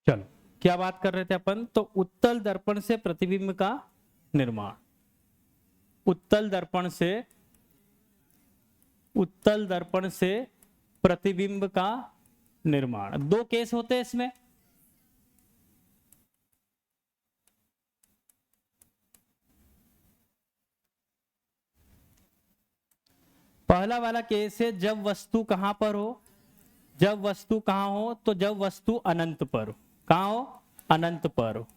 चलो क्या बात कर रहे थे अपन, तो उत्तल दर्पण से प्रतिबिंब का निर्माण, उत्तल दर्पण से प्रतिबिंब का निर्माण। दो केस होते हैं इसमें। पहला वाला केस है जब वस्तु कहां पर हो, जब वस्तु कहां हो, तो जब वस्तु अनंत पर हो। कहां हो? अनंत पर हो।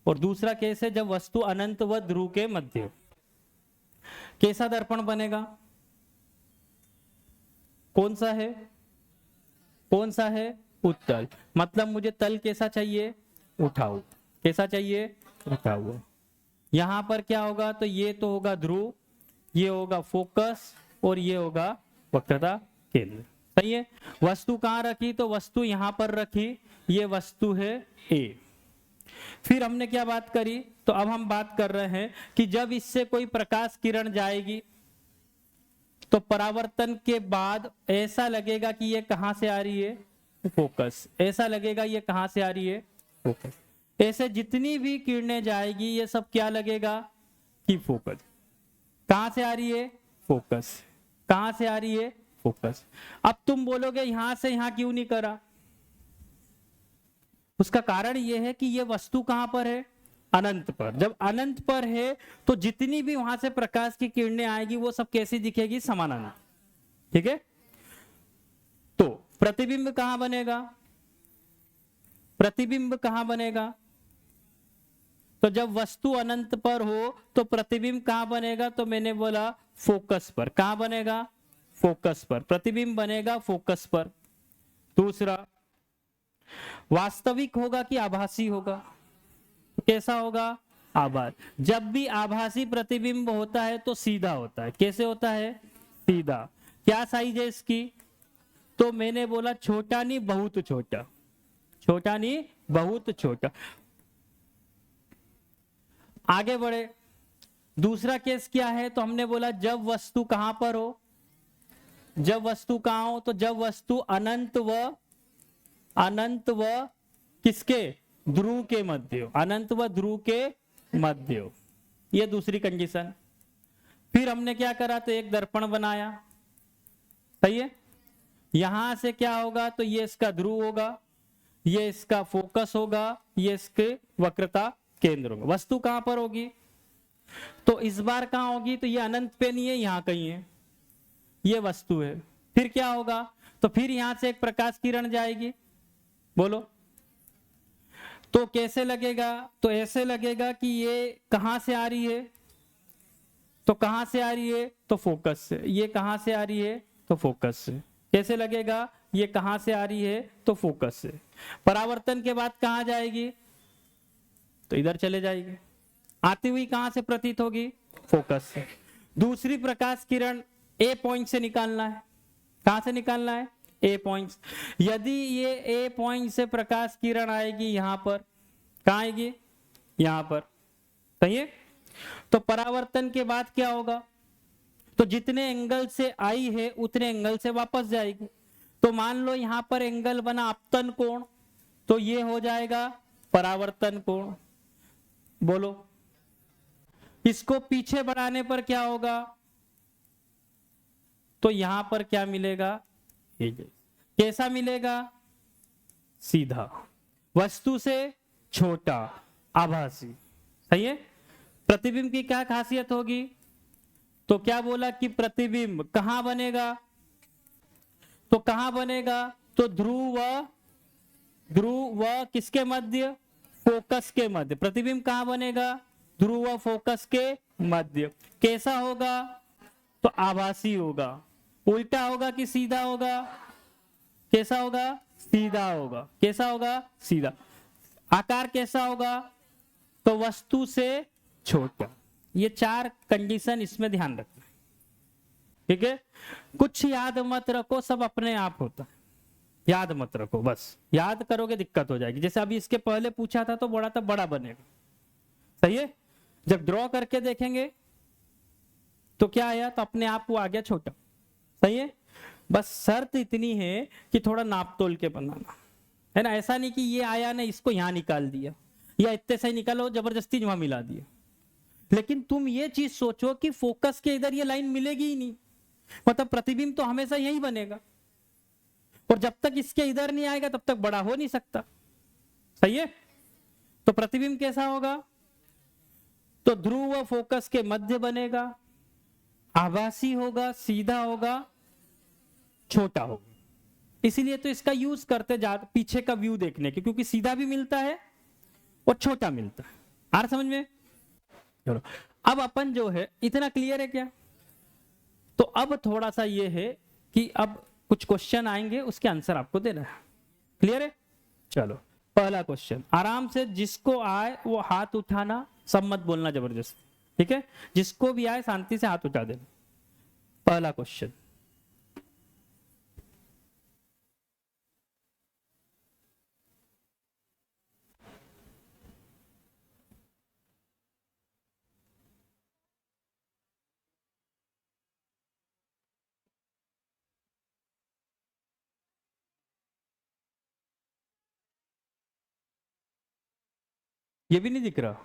और दूसरा केस है जब वस्तु अनंत व ध्रुव के मध्य हो। कैसा दर्पण बनेगा? कौन सा है? कौन सा है? उत्तल। मतलब मुझे तल कैसा चाहिए? उठा हुआ। कैसा चाहिए? उठा हुआ। यहां पर क्या होगा, तो ये तो होगा ध्रुव, ये होगा फोकस, और ये होगा वक्रता केंद्र। सही है। वस्तु कहां रखी, तो वस्तु यहां पर रखी, ये वस्तु है ए। फिर हमने क्या बात करी, तो अब हम बात कर रहे हैं कि जब इससे कोई प्रकाश किरण जाएगी तो परावर्तन के बाद ऐसा लगेगा कि ये कहां से आ रही है? फोकस। ऐसा लगेगा ये कहां से आ रही है? फोकस। ऐसे जितनी भी किरणें जाएगी ये सब क्या लगेगा कि फोकस। कहां से आ रही है? फोकस। कहां से आ रही है? फोकस। अब तुम बोलोगे यहां से यहां क्यों नहीं करा? उसका कारण यह है कि यह वस्तु कहां पर है? अनंत पर। जब अनंत पर है तो जितनी भी वहां से प्रकाश की किरणें आएगी वो सब कैसी दिखेगी? समानांतर। ठीक है। तो प्रतिबिंब कहां बनेगा? प्रतिबिंब कहां बनेगा? तो जब वस्तु अनंत पर हो तो प्रतिबिंब कहां बनेगा? तो मैंने बोला फोकस पर। कहां बनेगा? फोकस पर। प्रतिबिंब बनेगा फोकस पर। दूसरा, वास्तविक होगा कि आभासी होगा? कैसा होगा? आभास। जब भी आभासी प्रतिबिंब होता है तो सीधा होता है। कैसे होता है? सीधा। क्या साइज है इसकी? तो मैंने बोला छोटा नहीं बहुत छोटा, छोटा नहीं बहुत छोटा। आगे बढ़े। दूसरा केस क्या है, तो हमने बोला जब वस्तु कहां पर हो, जब वस्तु कहां हो, तो जब वस्तु अनंत व किसके? ध्रुव के मध्य हो। अनंत व ध्रुव के मध्य हो। ये दूसरी कंडीशन। फिर हमने क्या करा, तो एक दर्पण बनाया। सही है। यहां से क्या होगा, तो ये इसका ध्रुव होगा, ये इसका फोकस होगा, ये इसके वक्रता केंद्र होगा। वस्तु कहां पर होगी, तो इस बार कहां होगी, तो ये अनंत पे नहीं है, यहां कहीं है, ये वस्तु है। फिर क्या होगा, तो फिर यहां से एक प्रकाश किरण जाएगी। बोलो तो कैसे लगेगा? तो ऐसे लगेगा कि ये कहां से आ रही है, तो कहां से आ रही है, तो फोकस से। ये कहां से आ रही है, तो फोकस से। कैसे लगेगा? ये कहां से आ रही है, तो फोकस से। परावर्तन के बाद कहां जाएगी, तो इधर चले जाएगी। आती हुई कहां से प्रतीत होगी? फोकस से। दूसरी प्रकाश किरण ए पॉइंट से निकालना है। कहां से निकालना है? ए पॉइंट। यदि ये ए पॉइंट से प्रकाश किरण आएगी यहां पर, कहां आएगी? यहां पर। सही है। तो परावर्तन के बाद क्या होगा, तो जितने एंगल से आई है उतने एंगल से वापस जाएगी। तो मान लो यहां पर एंगल बना अपतन कोण, तो ये हो जाएगा परावर्तन कोण। बोलो इसको पीछे बढ़ाने पर क्या होगा, तो यहां पर क्या मिलेगा? कैसा मिलेगा? सीधा। वस्तु से छोटा, आभासी। सही है। प्रतिबिंब की क्या खासियत होगी, तो क्या बोला कि प्रतिबिंब कहां बनेगा, तो कहां बनेगा, तो ध्रुव व किसके मध्य? फोकस के मध्य। प्रतिबिंब कहां बनेगा? ध्रुव व फोकस के मध्य। कैसा होगा, तो आभासी होगा। उल्टा होगा कि सीधा होगा? कैसा होगा? सीधा होगा। कैसा होगा? सीधा। आकार कैसा होगा, तो वस्तु से छोटा। ये चार कंडीशन इसमें ध्यान रखना। ठीक है। कुछ याद मत रखो, सब अपने आप होता है। याद मत रखो, बस याद करोगे दिक्कत हो जाएगी। जैसे अभी इसके पहले पूछा था तो बड़ा था, बड़ा बनेगा। सही है। जब ड्रॉ करके देखेंगे तो क्या आया, तो अपने आप वो आ गया छोटा। सही है। बस शर्त इतनी है कि थोड़ा नाप तोल के बनाना। है ना। ऐसा नहीं कि ये आया ना इसको यहां निकाल दिया, या इतने से ही निकालो जबरदस्ती वहां मिला दिया। लेकिन तुम ये चीज सोचो कि फोकस के इधर ये लाइन मिलेगी ही नहीं, मतलब प्रतिबिंब तो हमेशा यही बनेगा, और जब तक इसके इधर नहीं आएगा तब तक बड़ा हो नहीं सकता। सही है। तो प्रतिबिंब कैसा होगा, तो ध्रुव फोकस के मध्य बनेगा, आभासी होगा, सीधा होगा, छोटा होगा। इसीलिए तो इसका यूज करते जाते पीछे का व्यू देखने के, क्योंकि सीधा भी मिलता है और छोटा मिलता है। आ रहा समझ में। चलो अब अपन जो है, इतना क्लियर है क्या। तो अब थोड़ा सा ये है कि अब कुछ क्वेश्चन आएंगे, उसके आंसर आपको देना है। क्लियर है। चलो पहला क्वेश्चन आराम से, जिसको आए वो हाथ उठाना, सब मत बोलना जबरदस्ती, ठीक है। जिसको भी आए शांति से हाथ उठा देना। पहला क्वेश्चन, ये भी नहीं दिख रहा।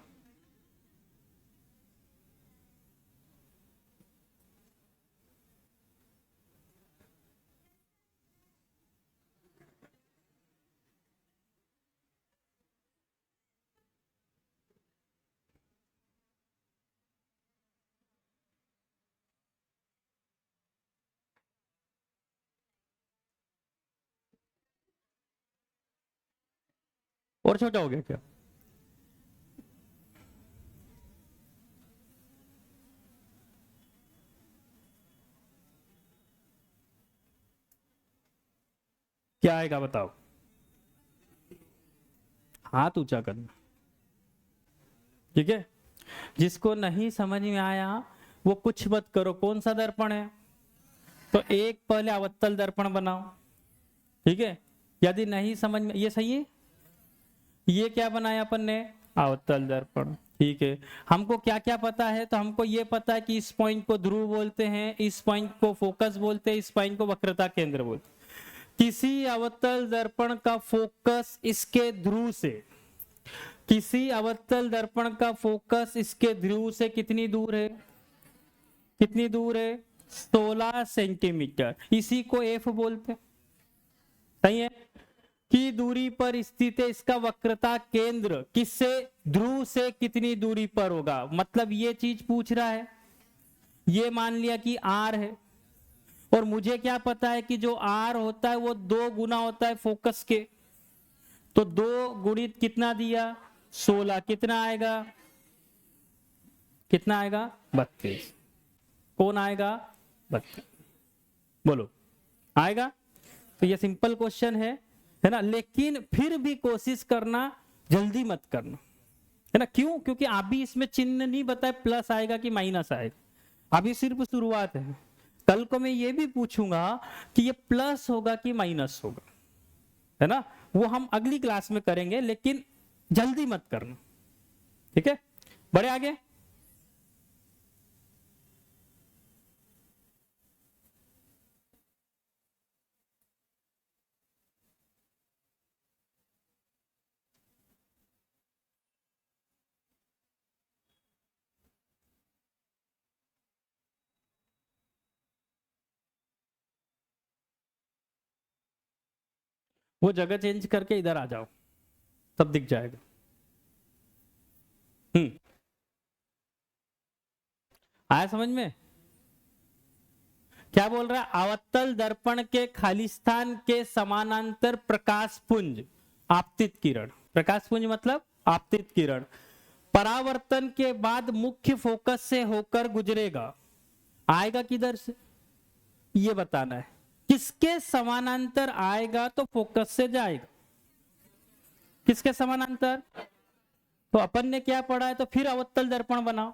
और छोटा हो गया क्या। क्या आएगा बताओ। हाथ ऊंचा करना, ठीक है। जिसको नहीं समझ में आया वो कुछ मत करो। कौन सा दर्पण है, तो एक पहले अवतल दर्पण बनाओ, ठीक है। यदि नहीं समझ में, ये सही है, ये क्या बनाया अपन ने, अवतल दर्पण, ठीक है। हमको क्या क्या पता है, तो हमको ये पता है कि इस पॉइंट को ध्रुव बोलते हैं, इस पॉइंट को फोकस बोलते हैं, इस पॉइंट को वक्रता केंद्र बोलते हैं। किसी अवतल दर्पण का फोकस इसके ध्रुव से, किसी अवतल दर्पण का फोकस इसके ध्रुव से कितनी दूर है, कितनी दूर है, 16 सेंटीमीटर। इसी को एफ बोलते, सही है। की दूरी पर स्थित है, इसका वक्रता केंद्र किससे, ध्रुव से कितनी दूरी पर होगा, मतलब ये चीज पूछ रहा है। ये मान लिया कि आर है, और मुझे क्या पता है कि जो आर होता है वो 2 गुना होता है फोकस के, तो 2 गुणित कितना दिया, 16, कितना आएगा, कितना आएगा, 32। कौन आएगा, 32, बोलो आएगा। तो ये सिंपल क्वेश्चन है ना। लेकिन फिर भी कोशिश करना, जल्दी मत करना, है ना। क्यों, क्योंकि अभी इसमें चिन्ह नहीं बताए प्लस आएगा कि माइनस आएगा, अभी सिर्फ शुरुआत है। कल को मैं ये भी पूछूंगा कि ये प्लस होगा कि माइनस होगा, है ना। वो हम अगली क्लास में करेंगे, लेकिन जल्दी मत करना, ठीक है। बढ़े आगे। वो जगह चेंज करके इधर आ जाओ, तब दिख जाएगा। आया समझ में। क्या बोल रहा है, अवतल दर्पण के खाली स्थान के समानांतर प्रकाश पुंज, आपतित किरण, प्रकाश पुंज मतलब आपतित किरण, परावर्तन के बाद मुख्य फोकस से होकर गुजरेगा, आएगा किधर से, ये बताना है। किसके समानांतर आएगा, तो फोकस से जाएगा, किसके समानांतर। तो अपन ने क्या पढ़ा है, तो फिर अवतल दर्पण बनाओ,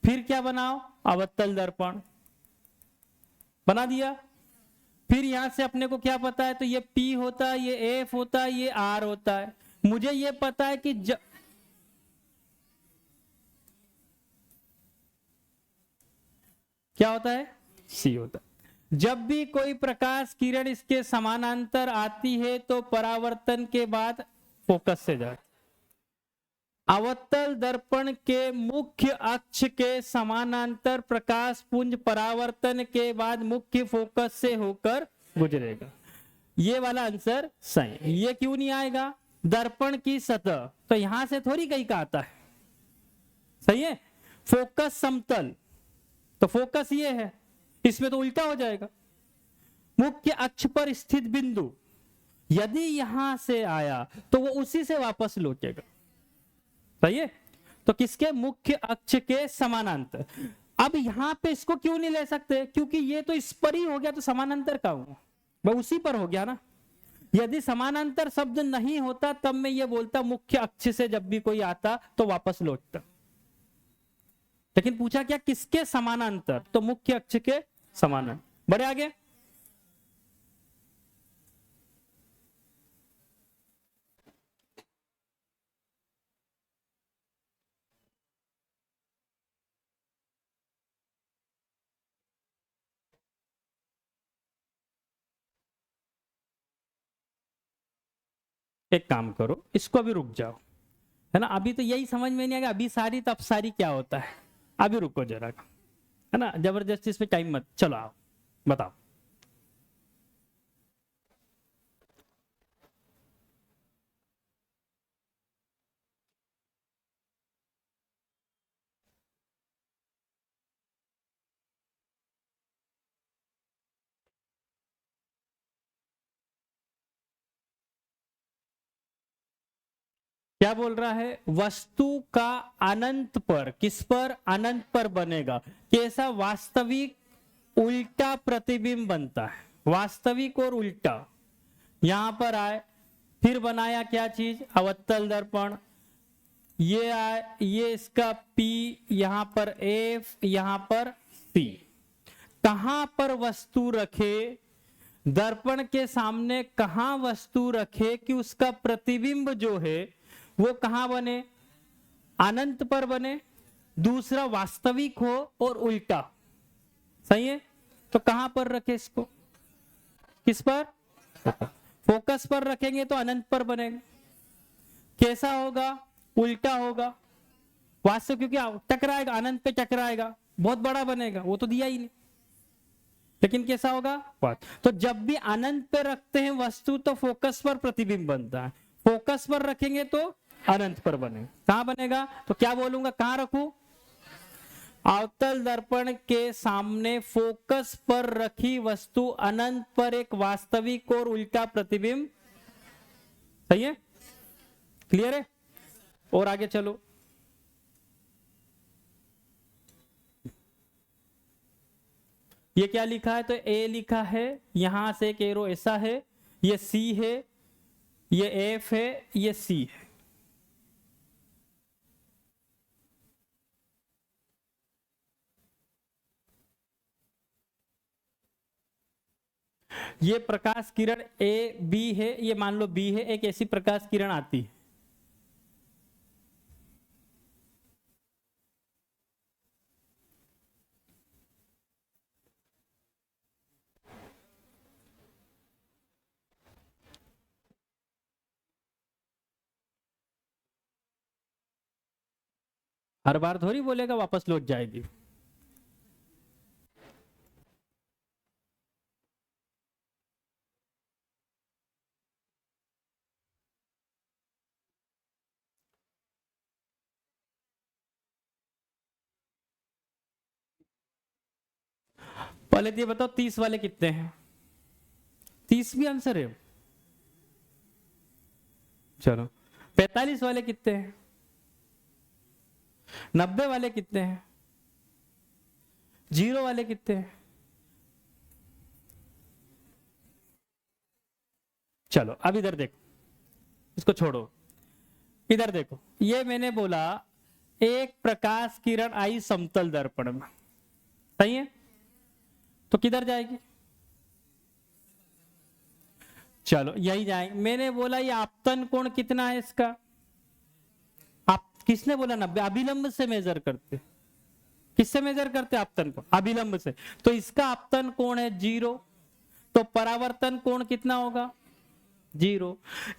फिर क्या बनाओ, अवतल दर्पण बना दिया। फिर यहां से अपने को क्या पता है, तो ये P होता है, ये F होता है, ये R होता है। मुझे ये पता है कि क्या होता है, C होता है। जब भी कोई प्रकाश किरण इसके समानांतर आती है तो परावर्तन के बाद फोकस से जाए। अवतल दर्पण के मुख्य अक्ष के समानांतर प्रकाश पुंज परावर्तन के बाद मुख्य फोकस से होकर गुजरेगा। ये वाला आंसर सही। ये क्यों नहीं आएगा? दर्पण की सतह, तो यहां से थोड़ी कहीं का आता है। सही है। फोकस समतल, तो फोकस ये है, इसमें तो उल्टा हो जाएगा। मुख्य अक्ष पर स्थित बिंदु यदि यहां से आया तो वो उसी से वापस लौटेगा। सही है। तो किसके? मुख्य अक्ष के समानांतर। अब यहां पे इसको क्यों नहीं ले सकते? क्योंकि ये तो इस पर ही हो गया, तो समानांतर का हुआ, वो उसी पर हो गया ना। यदि समानांतर शब्द नहीं होता तब मैं ये बोलता मुख्य अक्ष से जब भी कोई आता तो वापस लौटता। लेकिन पूछा क्या? किसके समानांतर? तो मुख्य अक्ष के समानांतर। बढ़े आगे। एक काम करो, इसको अभी रुक जाओ, है ना। अभी तो यही समझ में नहीं आएगा अभी सारी तब सारी क्या होता है। अभी रुको जरा, है ना, जबरदस्ती इस पे टाइम मत। चलो आओ बताओ। क्या बोल रहा है? वस्तु का अनंत पर, किस पर? अनंत पर बनेगा। कैसा? वास्तविक उल्टा प्रतिबिंब बनता है। वास्तविक और उल्टा यहां पर आए, फिर बनाया क्या चीज? अवतल दर्पण। ये आए, ये इसका P, यहां पर F, यहां पर C। कहां पर वस्तु रखे? दर्पण के सामने कहां वस्तु रखे कि उसका प्रतिबिंब जो है वो कहां बने? अनंत पर बने। दूसरा वास्तविक हो और उल्टा। सही है। तो कहां पर रखे इसको? किस पर? फोकस पर रखेंगे तो अनंत पर बनेगा। कैसा होगा? उल्टा होगा। वास्तव क्योंकि टकराएगा, अनंत पे टकराएगा, बहुत बड़ा बनेगा, वो तो दिया ही नहीं। लेकिन कैसा होगा? तो जब भी अनंत पे रखते हैं वस्तु तो फोकस पर प्रतिबिंब बनता है। फोकस पर रखेंगे तो अनंत पर बनेगा। कहां बनेगा? तो क्या बोलूंगा, कहां रखूं? अवतल दर्पण के सामने फोकस पर रखी वस्तु अनंत पर एक वास्तविक और उल्टा प्रतिबिंब। सही है। क्लियर है। और आगे चलो। ये क्या लिखा है? तो ए लिखा है, यहां से एक एरो ऐसा है, ये सी है, ये एफ है, ये सी है। ये प्रकाश किरण ए बी है, ये मान लो बी है, एक ऐसी प्रकाश किरण आती है। हर बार थोड़ी बोलेगा वापस लौट जाएगी। पहले तो ये बताओ 30 वाले कितने हैं? 30 भी आंसर है। चलो 45 वाले कितने हैं? 90 वाले कितने हैं? 0 वाले कितने हैं? चलो अब इधर देखो, इसको छोड़ो, इधर देखो। ये मैंने बोला एक प्रकाश किरण आई समतल दर्पण में। सही है। तो किधर जाएगी? चलो यही जाएगी। मैंने बोला ये आपतन कोण कितना है इसका? आप किसने बोला 90? अभिलंब से मेजर करते। किससे मेजर करते हैं? आपतन को, अभिलंब से। तो इसका आपतन कोण है 0, तो परावर्तन कोण कितना होगा? 0।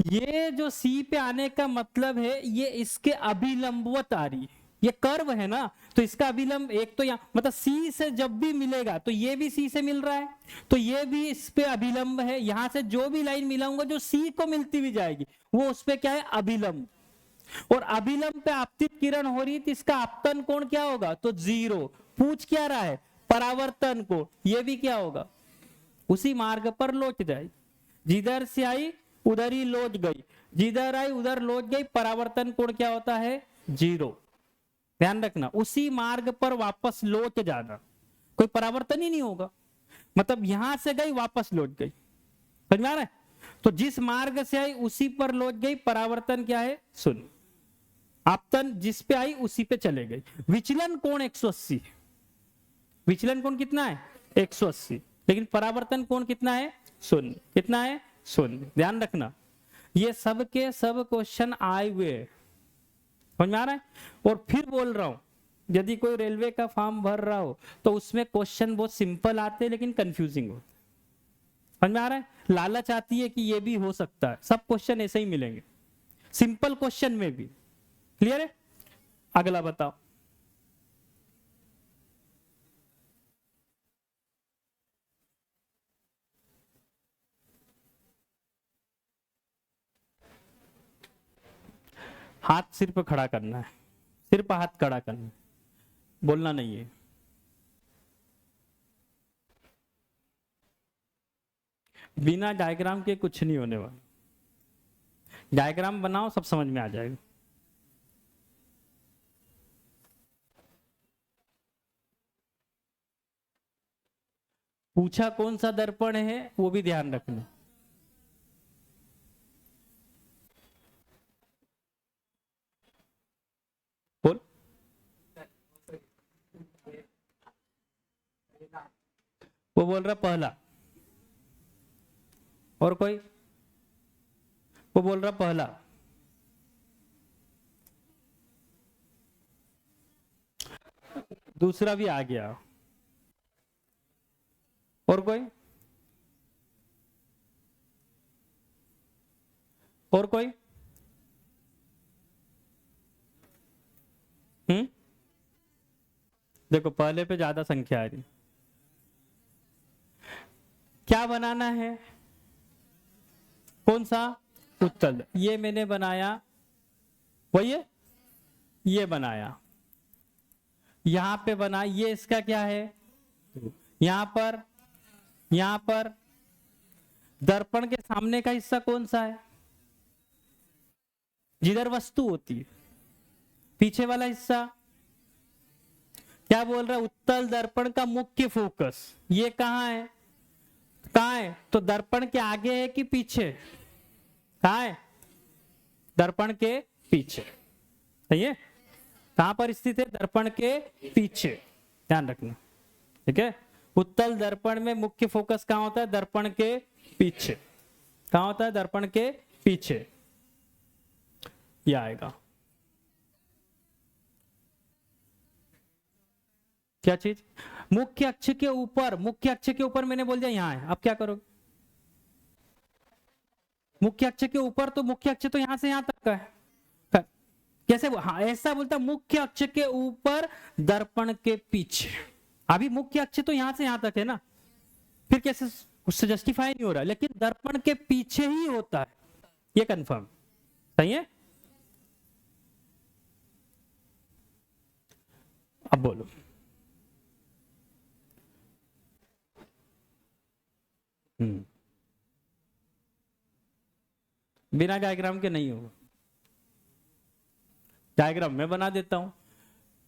ये जो सी पे आने का मतलब है ये इसके अभिलंबवत आ रही है, ये कर्व है ना, तो इसका अभिलंब एक तो यहाँ मतलब सी से जब भी मिलेगा तो ये भी सी से मिल रहा है, तो ये भी इस पे अभिलंब है। यहां से जो भी लाइन मिलाऊंगा जो सी को मिलती हुई जाएगी वो उस पे क्या है? अभिलंब। और अभिलंब पे आपतित किरण हो रही तो इसका आपतन कोण क्या होगा? तो 0। पूछ क्या रहा है? परावर्तन कोण, ये भी क्या होगा? उसी मार्ग पर लौट जाए, जिधर से आई उधर ही लौट गई, जिधर आई उधर लौट गई, परावर्तन कोण क्या होता है? 0। ध्यान रखना, उसी मार्ग पर वापस लौट जाना, कोई परावर्तन ही नहीं होगा, मतलब यहां से गई वापस लौट गई, समझ में आ रहा है? तो जिस मार्ग से आई उसी पर लौट गई, परावर्तन क्या है? 0। आपतन जिस पे आई उसी पे चले गई। विचलन कोण 180, विचलन कोण कितना है? 180, लेकिन परावर्तन कोण कितना है? 0। कितना है? 0। ध्यान रखना, ये सब के सब क्वेश्चन आए हुए हैं, समझ में आ रहा है? और फिर बोल रहा हूं, यदि कोई रेलवे का फॉर्म भर रहा हो तो उसमें क्वेश्चन बहुत सिंपल आते हैं लेकिन कंफ्यूजिंग होते, समझ में आ रहा है? लालच आती है कि ये भी हो सकता है, सब क्वेश्चन ऐसे ही मिलेंगे, सिंपल क्वेश्चन में भी। क्लियर है? अगला बताओ। हाथ सिर पे खड़ा करना है, सिर पर हाथ खड़ा करना है, बोलना नहीं है। बिना डायग्राम के कुछ नहीं होने वाला, डायग्राम बनाओ सब समझ में आ जाएगा। पूछा कौन सा दर्पण है वो भी ध्यान रखना। बोल, वो बोल रहा पहला, और कोई? वो बोल रहा पहला, दूसरा भी आ गया, और कोई? और कोई? देखो पहले पे ज्यादा संख्या आ रही, क्या बनाना है? कौन सा? उत्तल। ये मैंने बनाया, वही है, ये बनाया, यहां पे बना, ये इसका क्या है? यहां पर दर्पण के सामने का हिस्सा कौन सा है? जिधर वस्तु होती है, पीछे वाला हिस्सा क्या बोल रहा है? उत्तल दर्पण का मुख्य फोकस ये कहां है? कहां है? तो दर्पण के आगे है कि पीछे? कहां है? दर्पण के पीछे, सही है? कहां पर स्थित है? दर्पण के पीछे, ध्यान रखना, ठीक है? उत्तल दर्पण में मुख्य फोकस कहां होता है? दर्पण के पीछे। कहां होता है? दर्पण के पीछे। यह आएगा क्या चीज? मुख्य अक्ष के ऊपर, मुख्य अक्ष के ऊपर मैंने बोल दिया यहां है, अब क्या करोगे? मुख्य अक्ष के ऊपर, तो मुख्य अक्ष तो यहां से यहां तक का है, कैसे? हाँ ऐसा बोलता, मुख्य अक्ष के ऊपर दर्पण के पीछे। अभी मुख्य अक्ष तो यहां से यहां तक है ना, फिर कैसे? उससे जस्टिफाई नहीं हो रहा, लेकिन दर्पण के पीछे ही होता है, ये कंफर्म, सही है? अब बोलो। बिना डायग्राम के नहीं होगा, डायग्राम मैं बना देता हूं।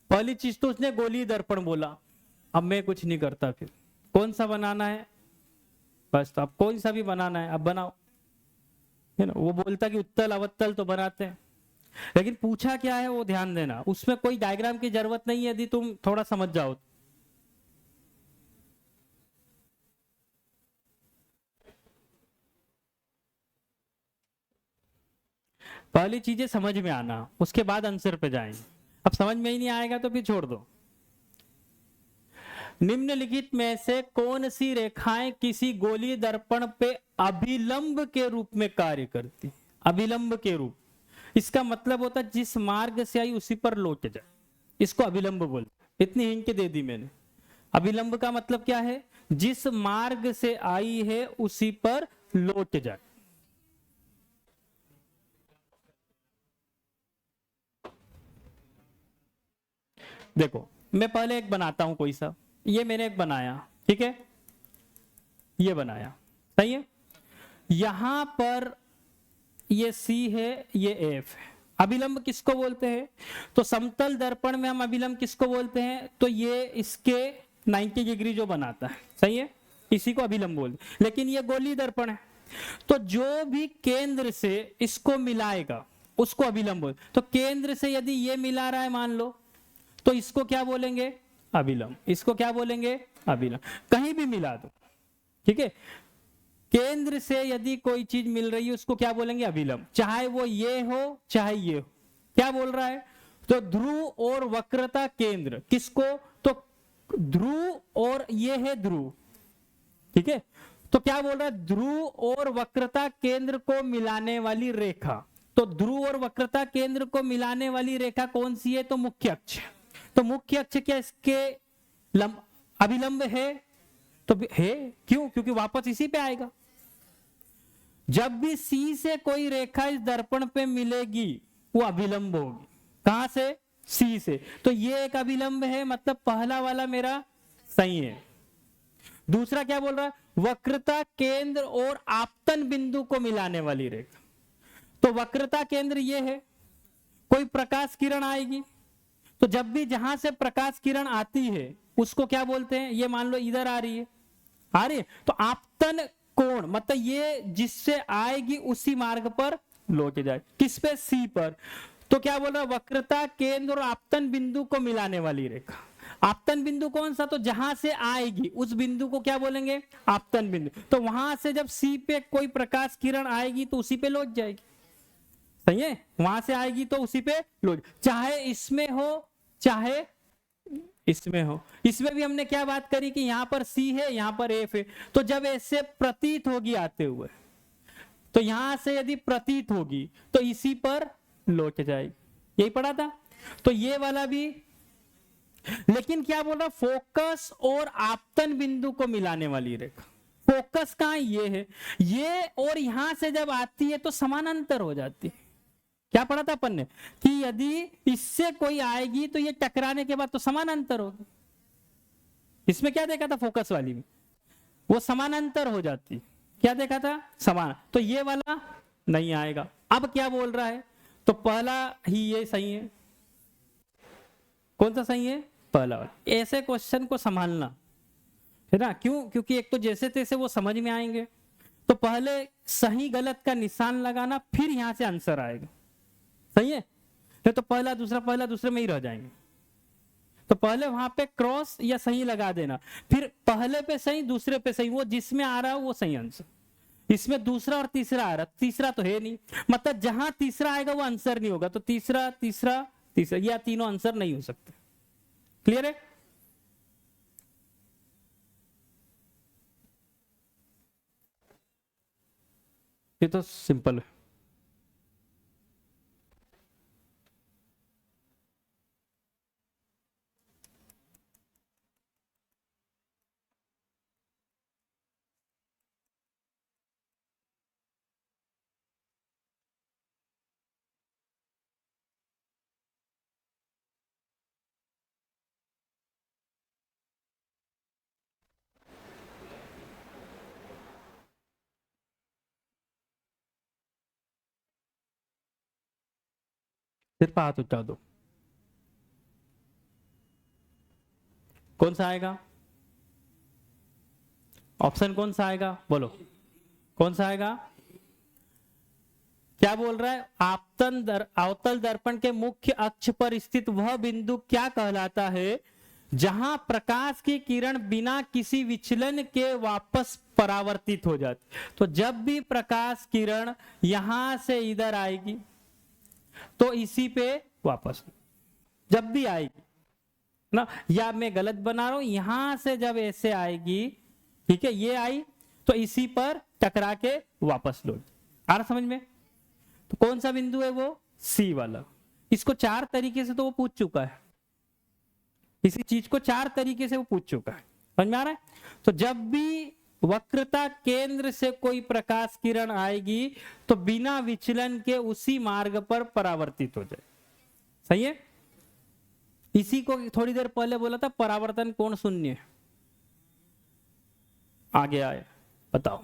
पहली चीज तो उसने गोलीय दर्पण बोला, अब मैं कुछ नहीं करता, फिर कौन सा बनाना है? बस तो अब कौन सा भी बनाना है अब बनाओ, है ना? वो बोलता कि उत्तल अवत्तल तो बनाते हैं, लेकिन पूछा क्या है वो ध्यान देना, उसमें कोई डायग्राम की जरूरत नहीं है यदि तुम थोड़ा समझ जाओ। पहली चीजें समझ में आना, उसके बाद आंसर पे जाएंगे। अब समझ में ही नहीं आएगा तो फिर छोड़ दो, निम्नलिखित में से कौन सी रेखाएं किसी गोलीय दर्पण पे अभिलंब के रूप में कार्य करती? अभिलंब के रूप, इसका मतलब होता है जिस मार्ग से आई उसी पर लौट जाए, इसको अभिलंब बोलते। इतनी हिंट दे दी मैंने। अभिलंब का मतलब क्या है? जिस मार्ग से आई है उसी पर लौट जाए। देखो मैं पहले एक बनाता हूं कोई सा, ये मैंने एक बनाया, ठीक है, ये बनाया, सही है। यहां पर ये C है, ये F है। अभिलंब किसको बोलते हैं? तो समतल दर्पण में हम अभिलंब किसको बोलते हैं? तो ये इसके 90 डिग्री जो बनाता है, सही है, इसी को अभिलंब बोलते हैं। लेकिन ये गोलीय दर्पण है, तो जो भी केंद्र से इसको मिलाएगा उसको अभिलंब बोलते। तो केंद्र से यदि ये मिला रहा है मान लो, तो इसको क्या बोलेंगे? अभिलंब। इसको क्या बोलेंगे? अभिलंब। कहीं भी मिला दो, ठीक है, केंद्र से यदि कोई चीज मिल रही है उसको क्या बोलेंगे? अभिलंब। चाहे वो ये हो चाहे ये हो। क्या बोल रहा है? तो ध्रुव और वक्रता केंद्र किसको? तो ध्रुव और ये है ध्रुव, ठीक है, तो क्या बोल रहा है? ध्रुव और वक्रता केंद्र को मिलाने वाली रेखा। तो ध्रुव और वक्रता केंद्र को मिलाने वाली रेखा कौन सी है? तो मुख्य अक्ष। तो मुख्य अक्ष क्या इसके अभिलंब है? तो है, क्यों? क्योंकि वापस इसी पे आएगा। जब भी C से कोई रेखा इस दर्पण पे मिलेगी वो अभिलंब होगी। कहां से? C से। तो ये एक अभिलंब है, मतलब पहला वाला मेरा सही है। दूसरा क्या बोल रहा है? वक्रता केंद्र और आपतन बिंदु को मिलाने वाली रेखा। तो वक्रता केंद्र ये है, कोई प्रकाश किरण आएगी, तो जब भी जहां से प्रकाश किरण आती है उसको क्या बोलते हैं? ये मान लो इधर आ रही है, आ रही है, तो आपतन कोण, मतलब ये जिससे आएगी उसी मार्ग पर लौट जाए। किस पे? C पर। तो क्या बोल रहा है? वक्रता केंद्र और आपतन बिंदु को मिलाने वाली रेखा। आपतन बिंदु कौन सा? तो जहां से आएगी उस बिंदु को क्या बोलेंगे? आपतन बिंदु। तो वहां से जब C पे कोई प्रकाश किरण आएगी तो उसी पे लौट जाएगी, सही है, वहां से आएगी तो उसी पे लौट, चाहे इसमें हो चाहे इसमें हो। इसमें भी हमने क्या बात करी कि यहां पर C है, यहां पर F है, तो जब ऐसे प्रतीत होगी आते हुए, तो यहां से यदि प्रतीत होगी तो इसी पर लौट जाएगी। यही पढ़ा था। तो ये वाला भी, लेकिन क्या बोल रहा? फोकस और आपतन बिंदु को मिलाने वाली रेखा। फोकस कहां? ये है, ये और यहां से जब आती है तो समानांतर हो जाती है। क्या पढ़ा था अपन ने कि यदि इससे कोई आएगी तो ये टकराने के बाद तो समानांतर होगी। इसमें क्या देखा था? फोकस वाली में वो समानांतर हो जाती। क्या देखा था? समान। तो ये वाला नहीं आएगा। अब क्या बोल रहा है? तो पहला ही ये सही है। कौन सा सही है? पहला वाला। ऐसे क्वेश्चन को संभालना है ना, क्यों? क्योंकि एक तो जैसे तैसे वो समझ में आएंगे, तो पहले सही गलत का निशान लगाना, फिर यहां से आंसर आएगा, सही है। तो पहला दूसरे में ही रह जाएंगे। तो पहले वहां पे क्रॉस या सही लगा देना, फिर पहले पे सही दूसरे पे सही, वो जिसमें आ रहा हो वो सही आंसर। इसमें दूसरा और तीसरा आ रहा, तीसरा तो है नहीं, मतलब जहां तीसरा आएगा वो आंसर नहीं होगा। तो तीसरा तीसरा तीसरा, या तीनों आंसर नहीं हो सकते। क्लियर है? ये तो सिंपल है। सिर्फ हाथ उठा दो। कौन सा आएगा? ऑप्शन कौन सा आएगा? बोलो कौन सा आएगा? क्या बोल रहा है? अवतल दर्पण के मुख्य अक्ष पर स्थित वह बिंदु क्या कहलाता है जहां प्रकाश की किरण बिना किसी विचलन के वापस परावर्तित हो जाती। तो जब भी प्रकाश किरण यहां से इधर आएगी तो इसी पे वापस, जब भी आएगी, ना, या मैं गलत बना रहा हूं, यहां से जब ऐसे आएगी, ठीक है, ये आई तो इसी पर टकरा के वापस लौट। आ रहा समझ में? तो कौन सा बिंदु है वो? सी वाला। इसको 4 तरीके से तो वो पूछ चुका है, इसी चीज को 4 तरीके से वो पूछ चुका है। समझ में आ रहा है? तो जब भी वक्रता केंद्र से कोई प्रकाश किरण आएगी तो बिना विचलन के उसी मार्ग पर परावर्तित हो जाए। सही है? इसी को थोड़ी देर पहले बोला था परावर्तन कोण शून्य। आगे आए, बताओ।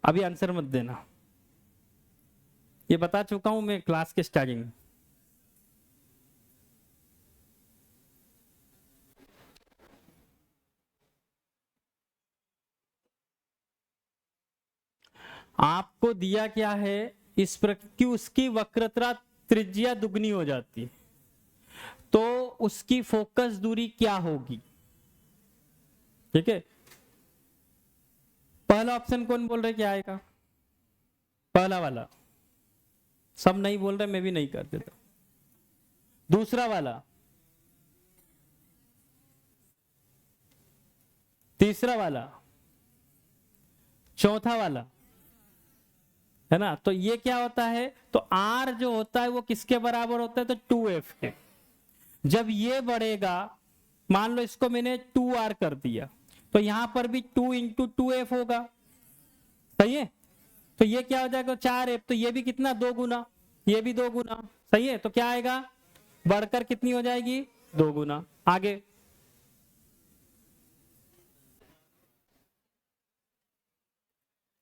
अभी आंसर मत देना, ये बता चुका हूं मैं क्लास के स्टार्टिंग में। आपको दिया क्या है इस पर कि उसकी वक्रता त्रिज्या दुगनी हो जाती है, तो उसकी फोकस दूरी क्या होगी? ठीक है, पहला ऑप्शन कौन बोल रहे क्या आएगा? पहला वाला। सब नहीं बोल रहे, मैं भी नहीं कर देता। दूसरा वाला, तीसरा वाला, चौथा वाला, है ना? तो ये क्या होता है, तो R जो होता है वो किसके बराबर होता है? तो 2F के। जब ये बढ़ेगा, मान लो इसको मैंने 2R कर दिया, तो यहां पर भी 2 इंटू 2F होगा। सही है? तो ये क्या हो जाएगा? 4F। तो ये भी कितना? 2 गुना, ये भी 2 गुना। सही है? तो क्या आएगा? बढ़कर कितनी हो जाएगी? 2 गुना। आगे,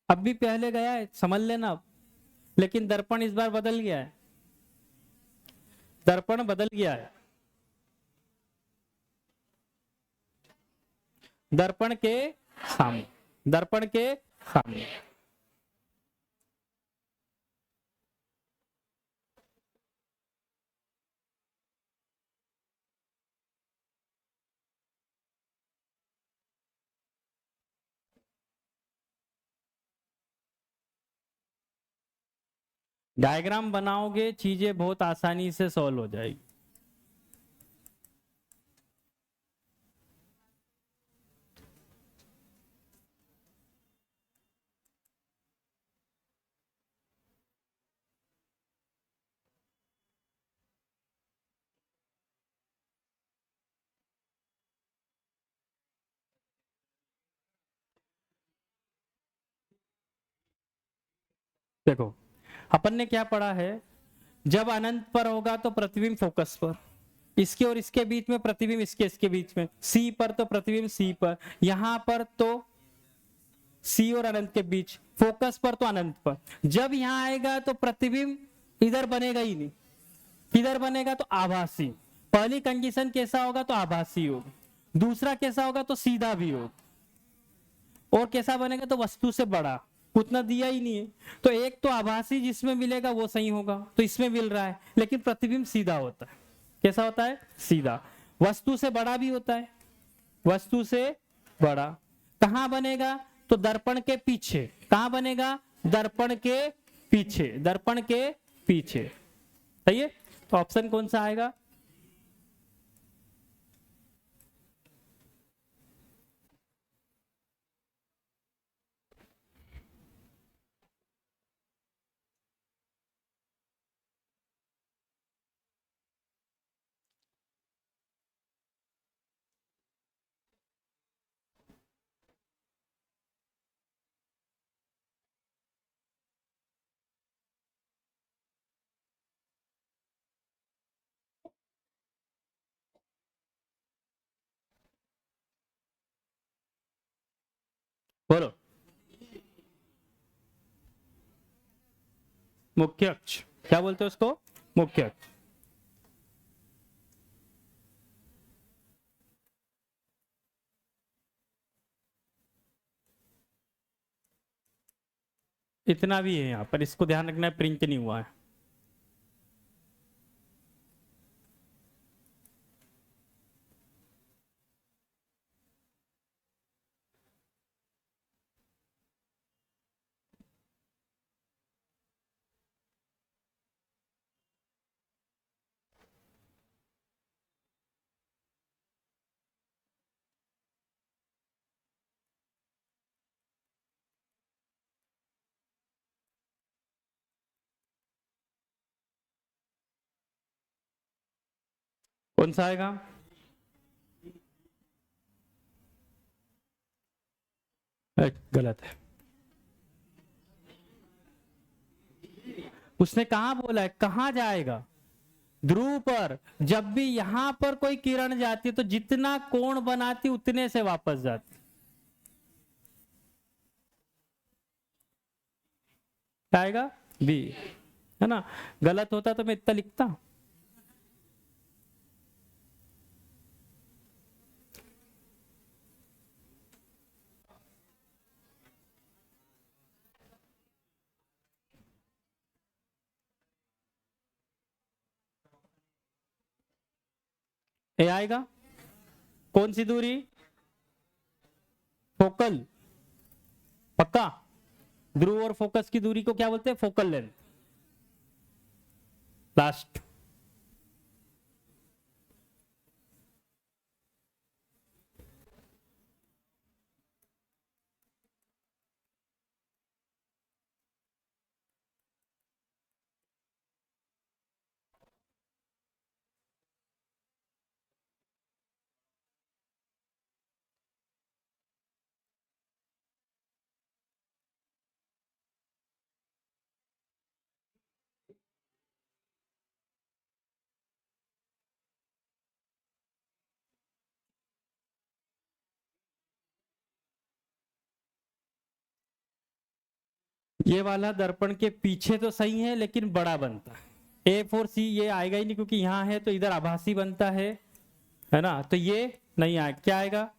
अब भी पहले गया है, समझ लेना अब। लेकिन दर्पण इस बार बदल गया है, दर्पण बदल गया है। दर्पण के सामने, दर्पण के सामने। डायग्राम बनाओगे, चीजें बहुत आसानी से सॉल्व हो जाएगी। देखो, अपन ने क्या पढ़ा है, जब अनंत पर होगा तो प्रतिबिंब फोकस पर, इसके और इसके बीच में प्रतिबिंब इसके इसके बीच में, सी पर तो प्रतिबिंब सी पर, यहां पर तो सी और अनंत के बीच, फोकस पर तो अनंत पर। जब यहां आएगा तो प्रतिबिंब इधर बनेगा ही नहीं, किधर बनेगा? तो आभासी। पहली कंडीशन कैसा होगा? तो आभासी होगा। दूसरा कैसा होगा? तो सीधा भी होगा। और कैसा बनेगा? तो वस्तु से बड़ा। उतना दिया ही नहीं है, तो एक तो आभासी जिसमें मिलेगा वो सही होगा, तो इसमें मिल रहा है। लेकिन प्रतिबिंब सीधा होता है। कैसा होता है? सीधा। वस्तु से बड़ा भी होता है, वस्तु से बड़ा। कहां बनेगा? तो दर्पण के पीछे। कहां बनेगा? दर्पण के पीछे, दर्पण के पीछे। सही है? तो ऑप्शन कौन सा आएगा? बोलो। मुख्य अक्ष, क्या बोलते हैं उसको? मुख्य अक्ष। इतना भी है यहाँ पर, इसको ध्यान रखना है, प्रिंट नहीं हुआ है। कौन सा आएगा? गलत है। उसने कहा बोला है, कहां जाएगा? ध्रुव पर। जब भी यहां पर कोई किरण जाती है तो जितना कोण बनाती उतने से वापस जाती। आएगा बी, है ना? गलत होता तो मैं इतना लिखता। ए आएगा। कौन सी दूरी? फोकल। पक्का? ध्रुव और फोकस की दूरी को क्या बोलते हैं? Focal length. लास्ट। ये वाला दर्पण के पीछे तो सही है लेकिन बड़ा बनता है। A4C ये आएगा ही नहीं क्योंकि यहां है तो इधर आभासी बनता है ना? तो ये नहीं आएगा। क्या आएगा?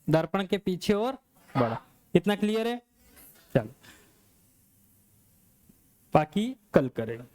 दर्पण के पीछे और बड़ा। इतना क्लियर है? चलो, बाकी कल करेंगे।